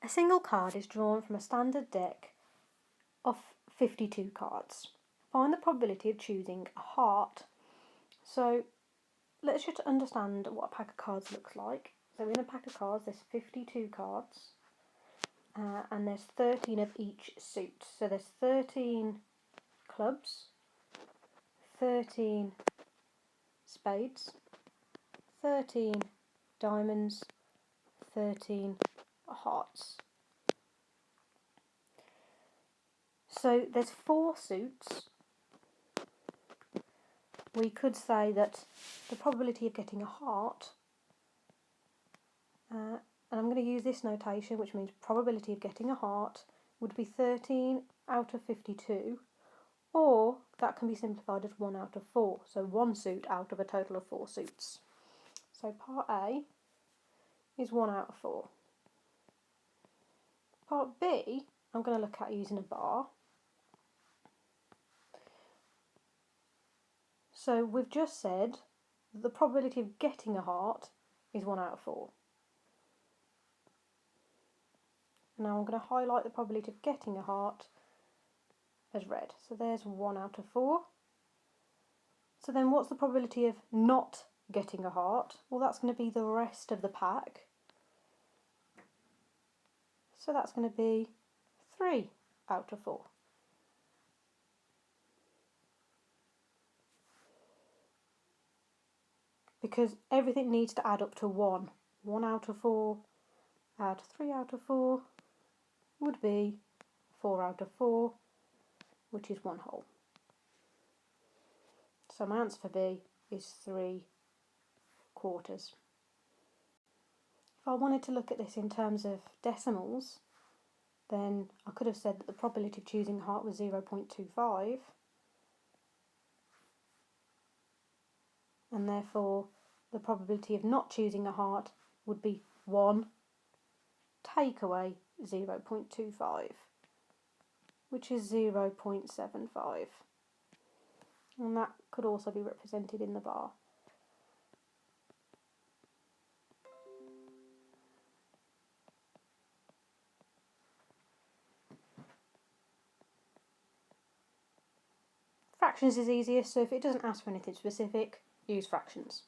A single card is drawn from a standard deck of 52 cards. Find the probability of choosing a heart. So let's just understand what a pack of cards looks like. So in a pack of cards there's 52 cards and there's 13 of each suit. So there's 13 clubs, 13 spades, 13 diamonds, 13 hearts. So there's 4 suits. We could say that the probability of getting a heart, and I'm going to use this notation, which means probability of getting a heart would be 13 out of 52, or that can be simplified as 1 out of 4, so 1 suit out of a total of 4 suits. So part A is 1 out of 4. Part B, I'm going to look at using a bar. So we've just said that the probability of getting a heart is 1 out of 4. Now I'm going to highlight the probability of getting a heart as red. So there's 1 out of 4. So then what's the probability of not getting a heart? Well, that's going to be the rest of the pack. So that's going to be 3 out of 4. Because everything needs to add up to 1. 1 out of 4, add 3 out of 4 would be 4 out of 4, which is 1 whole. So my answer for B is 3 quarters. If I wanted to look at this in terms of decimals, then I could have said that the probability of choosing a heart was 0.25, and therefore the probability of not choosing a heart would be 1 take away 0.25, which is 0.75. And that could also be represented in the bar. Fractions is easiest, so if it doesn't ask for anything specific, use fractions.